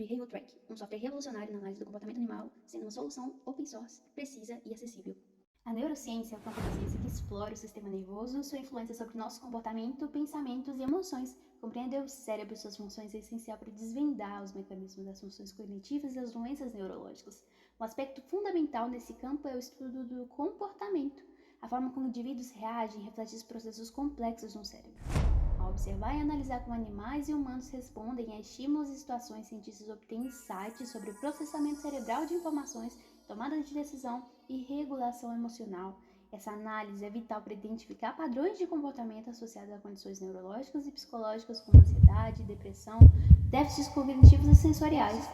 Behavioral Track, um software revolucionário na análise do comportamento animal, sendo uma solução open source, precisa e acessível. A neurociência é o campo da ciência que explora o sistema nervoso, sua influência sobre nosso comportamento, pensamentos e emoções. Compreender o cérebro e suas funções é essencial para desvendar os mecanismos das funções cognitivas e das doenças neurológicas. Um aspecto fundamental nesse campo é o estudo do comportamento. A forma como indivíduos reagem reflete os processos complexos no cérebro. Ao observar e analisar como animais e humanos respondem a estímulos e situações, cientistas obtêm insights sobre o processamento cerebral de informações, tomada de decisão e regulação emocional. Essa análise é vital para identificar padrões de comportamento associados a condições neurológicas e psicológicas como ansiedade, depressão, déficits cognitivos e sensoriais.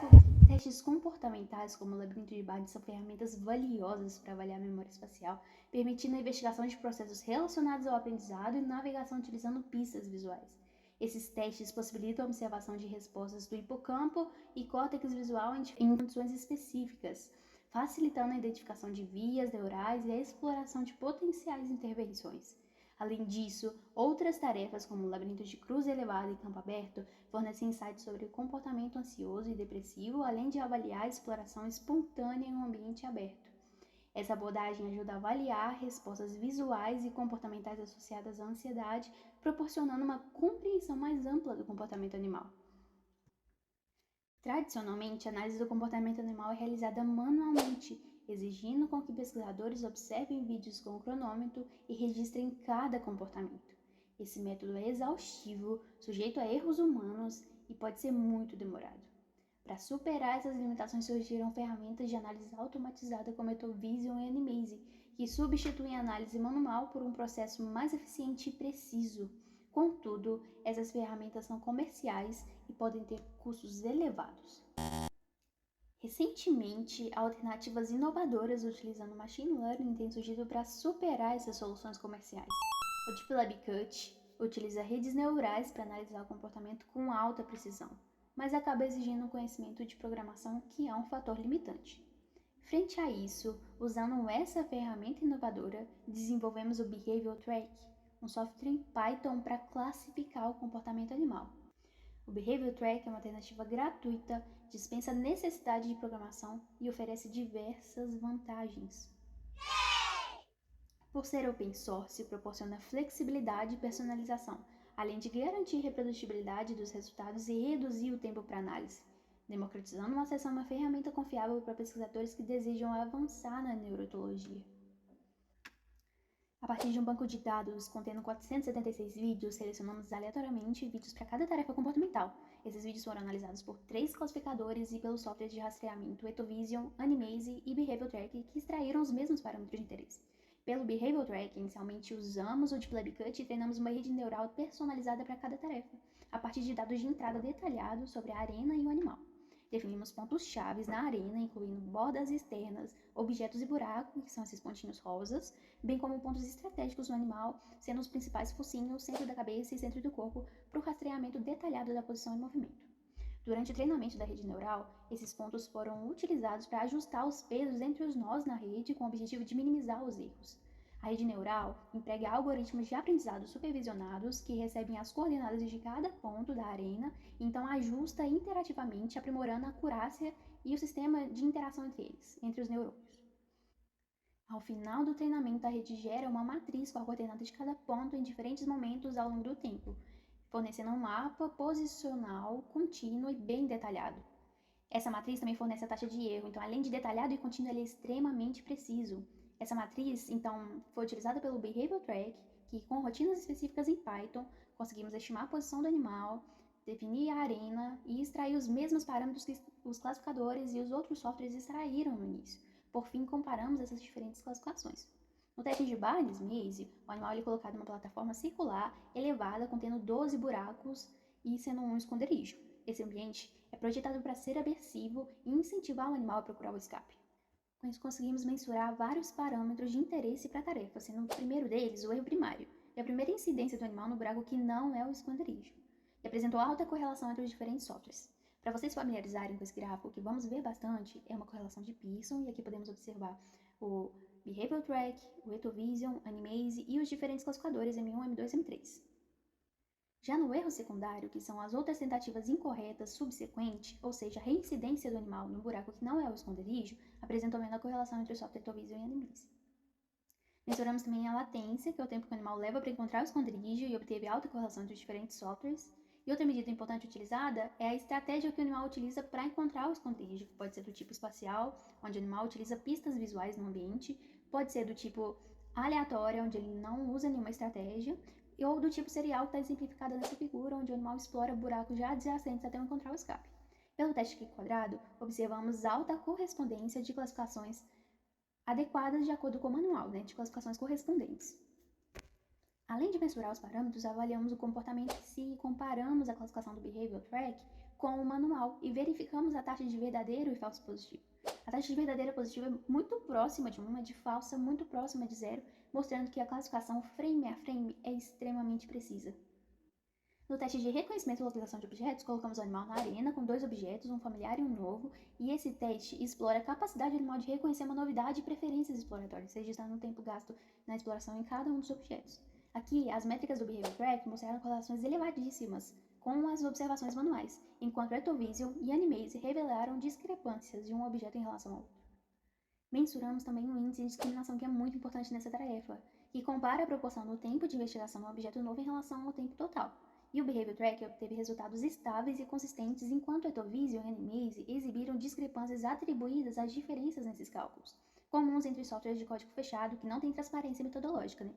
Testes comportamentais, como o labirinto de Barnett, são ferramentas valiosas para avaliar a memória espacial, permitindo a investigação de processos relacionados ao aprendizado e navegação utilizando pistas visuais. Esses testes possibilitam a observação de respostas do hipocampo e córtex visual em condições específicas, facilitando a identificação de vias neurais e a exploração de potenciais intervenções. Além disso, outras tarefas, como o labirinto de cruz elevada e campo aberto, fornecem insights sobre o comportamento ansioso e depressivo, além de avaliar a exploração espontânea em um ambiente aberto. Essa abordagem ajuda a avaliar respostas visuais e comportamentais associadas à ansiedade, proporcionando uma compreensão mais ampla do comportamento animal. Tradicionalmente, a análise do comportamento animal é realizada manualmente, exigindo com que pesquisadores observem vídeos com o cronômetro e registrem cada comportamento. Esse método é exaustivo, sujeito a erros humanos e pode ser muito demorado. Para superar essas limitações, surgiram ferramentas de análise automatizada como Etovision e Animaze, que substituem a análise manual por um processo mais eficiente e preciso. Contudo, essas ferramentas são comerciais e podem ter custos elevados. Recentemente, alternativas inovadoras utilizando machine learning têm surgido para superar essas soluções comerciais. O DeepLabCut utiliza redes neurais para analisar o comportamento com alta precisão, mas acaba exigindo um conhecimento de programação que é um fator limitante. Frente a isso, usando essa ferramenta inovadora, desenvolvemos o Behavioral Track, um software em Python para classificar o comportamento animal. O Behavioral Track é uma alternativa gratuita, dispensa a necessidade de programação e oferece diversas vantagens. Por ser open source, proporciona flexibilidade e personalização, além de garantir reprodutibilidade dos resultados e reduzir o tempo para análise, democratizando o acesso a uma ferramenta confiável para pesquisadores que desejam avançar na neurologia. A partir de um banco de dados contendo 476 vídeos, selecionamos aleatoriamente vídeos para cada tarefa comportamental. Esses vídeos foram analisados por 3 classificadores e pelos softwares de rastreamento Etovision, Animaze e Behavioral Track, que extraíram os mesmos parâmetros de interesse. Pelo Behavioral Track, inicialmente usamos o DeepLabCut e treinamos uma rede neural personalizada para cada tarefa, a partir de dados de entrada detalhados sobre a arena e o animal. Definimos pontos-chave na arena, incluindo bordas externas, objetos e buracos, que são esses pontinhos rosas, bem como pontos estratégicos no animal, sendo os principais focinhos, centro da cabeça e centro do corpo, para o rastreamento detalhado da posição e movimento. Durante o treinamento da rede neural, esses pontos foram utilizados para ajustar os pesos entre os nós na rede com o objetivo de minimizar os erros. A rede neural emprega algoritmos de aprendizado supervisionados que recebem as coordenadas de cada ponto da arena e então ajusta interativamente, aprimorando a acurácia e o sistema de interação entre eles, entre os neurônios. Ao final do treinamento, a rede gera uma matriz com a coordenada de cada ponto em diferentes momentos ao longo do tempo, fornecendo um mapa posicional contínuo e bem detalhado. Essa matriz também fornece a taxa de erro, então além de detalhado e contínuo, ele é extremamente preciso. Essa matriz, então, foi utilizada pelo Behavioral Track, que com rotinas específicas em Python, conseguimos estimar a posição do animal, definir a arena e extrair os mesmos parâmetros que os classificadores e os outros softwares extraíram no início. Por fim, comparamos essas diferentes classificações. No teste de Barnes Maze, o animal é colocado em uma plataforma circular elevada contendo 12 buracos e sendo um esconderijo. Esse ambiente é projetado para ser aversivo e incentivar o animal a procurar o escape. Com isso, conseguimos mensurar vários parâmetros de interesse para a tarefa, sendo o primeiro deles o erro primário, e a primeira incidência do animal no buraco que não é o esconderijo, e apresentou alta correlação entre os diferentes softwares. Para vocês se familiarizarem com esse gráfico, o que vamos ver bastante é uma correlação de Pearson, e aqui podemos observar o Behavioral Track, o Etovision, Animaze e os diferentes classificadores M1, M2 e M3. Já no erro secundário, que são as outras tentativas incorretas subsequentes, ou seja, a reincidência do animal no buraco que não é o esconderijo, apresentou menor correlação entre o software Etovision e Animease. Mensuramos também a latência, que é o tempo que o animal leva para encontrar o esconderijo, e obteve alta correlação entre os diferentes softwares. E outra medida importante utilizada é a estratégia que o animal utiliza para encontrar o esconderijo, que pode ser do tipo espacial, onde o animal utiliza pistas visuais no ambiente, pode ser do tipo aleatória, onde ele não usa nenhuma estratégia, ou do tipo serial, que está exemplificada nessa figura, onde o animal explora buracos já adjacentes até encontrar o escape. Pelo teste Q quadrado, observamos alta correspondência de classificações adequadas de acordo com o manual, de classificações correspondentes. Além de mensurar os parâmetros, avaliamos o comportamento em si e comparamos a classificação do Behavior Track com o manual e verificamos a taxa de verdadeiro e falso positivo. A taxa de verdadeira positiva é muito próxima de 1, a de falsa muito próxima de 0, mostrando que a classificação frame a frame é extremamente precisa. No teste de reconhecimento e localização de objetos, colocamos o animal na arena com 2 objetos, um familiar e um novo, e esse teste explora a capacidade do animal de reconhecer uma novidade e preferências exploratórias, registrando o tempo gasto na exploração em cada um dos objetos. Aqui, as métricas do Behavior Track mostraram correlações elevadíssimas com as observações manuais, enquanto Etovision e Animease revelaram discrepâncias de um objeto em relação ao outro. Mensuramos também o índice de discriminação, que é muito importante nessa tarefa, que compara a proporção do tempo de investigação do objeto novo em relação ao tempo total. E o Behavior Track obteve resultados estáveis e consistentes, enquanto Etovision e Animease exibiram discrepâncias atribuídas às diferenças nesses cálculos, comuns entre softwares de código fechado que não têm transparência metodológica.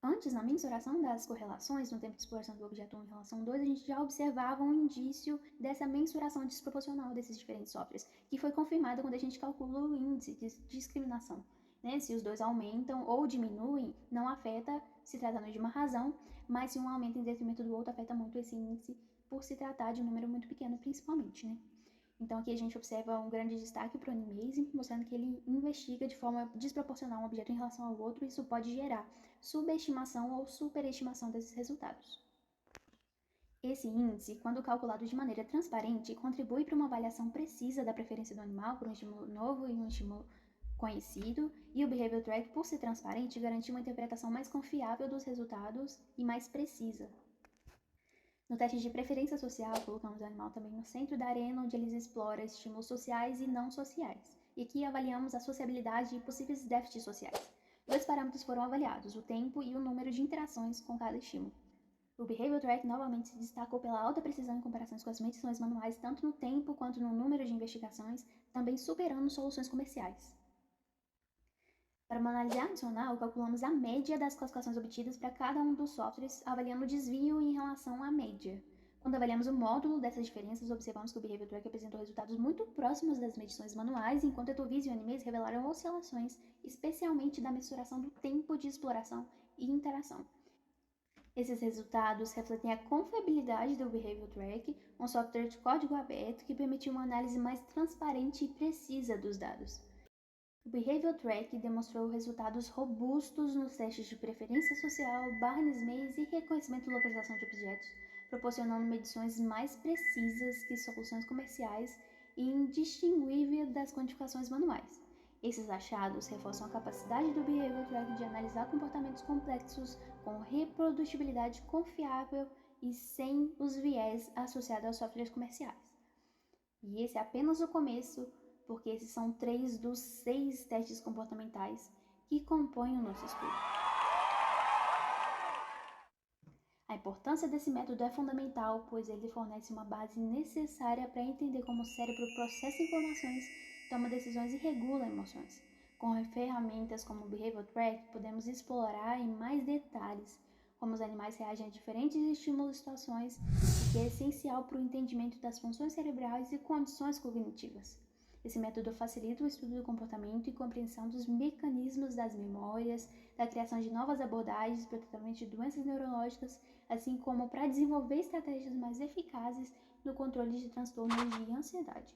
Antes, na mensuração das correlações no tempo de exploração do objeto 1 em relação ao 2, a gente já observava um indício dessa mensuração desproporcional desses diferentes softwares, que foi confirmada quando a gente calcula o índice de discriminação. Se os dois aumentam ou diminuem, não afeta se tratando de uma razão, mas se um aumenta em detrimento do outro, afeta muito esse índice por se tratar de um número muito pequeno, principalmente. Então aqui a gente observa um grande destaque para o Animease, mostrando que ele investiga de forma desproporcional um objeto em relação ao outro, e isso pode gerar subestimação ou superestimação desses resultados. Esse índice, quando calculado de maneira transparente, contribui para uma avaliação precisa da preferência do animal por um estímulo novo e um estímulo conhecido, e o Behavior Track, por ser transparente, garante uma interpretação mais confiável dos resultados e mais precisa. No teste de preferência social, colocamos o animal também no centro da arena, onde eles exploram estímulos sociais e não sociais. E aqui avaliamos a sociabilidade e possíveis déficits sociais. 2 parâmetros foram avaliados, o tempo e o número de interações com cada estímulo. O Behavior Track novamente se destacou pela alta precisão em comparações com as medições manuais, tanto no tempo quanto no número de investigações, também superando soluções comerciais. Para uma análise adicional, calculamos a média das classificações obtidas para cada um dos softwares, avaliando o desvio em relação à média. Quando avaliamos o módulo dessas diferenças, observamos que o Behavior Track apresentou resultados muito próximos das medições manuais, enquanto Etovision e Animease revelaram oscilações, especialmente da mensuração do tempo de exploração e interação. Esses resultados refletem a confiabilidade do Behavior Track, um software de código aberto que permitiu uma análise mais transparente e precisa dos dados. O Behavior Track demonstrou resultados robustos nos testes de preferência social, Barnes-Maze e reconhecimento e localização de objetos, proporcionando medições mais precisas que soluções comerciais e indistinguível das quantificações manuais. Esses achados reforçam a capacidade do Behavior Track de analisar comportamentos complexos com reprodutibilidade confiável e sem os viés associados aos softwares comerciais. E esse é apenas o começo, porque esses são 3 dos 6 testes comportamentais que compõem o nosso estudo. A importância desse método é fundamental, pois ele fornece uma base necessária para entender como o cérebro processa informações, toma decisões e regula emoções. Com ferramentas como o Behavior Track, podemos explorar em mais detalhes como os animais reagem a diferentes estímulos e situações, o que é essencial para o entendimento das funções cerebrais e condições cognitivas. Esse método facilita o estudo do comportamento e compreensão dos mecanismos das memórias, da criação de novas abordagens para o tratamento de doenças neurológicas, assim como para desenvolver estratégias mais eficazes no controle de transtornos de ansiedade.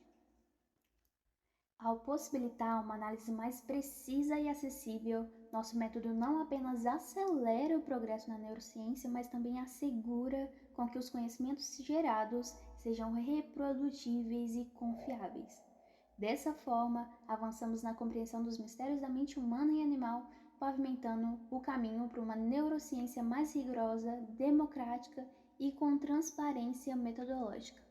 Ao possibilitar uma análise mais precisa e acessível, nosso método não apenas acelera o progresso na neurociência, mas também assegura com que os conhecimentos gerados sejam reprodutíveis e confiáveis. Dessa forma, avançamos na compreensão dos mistérios da mente humana e animal, pavimentando o caminho para uma neurociência mais rigorosa, democrática e com transparência metodológica.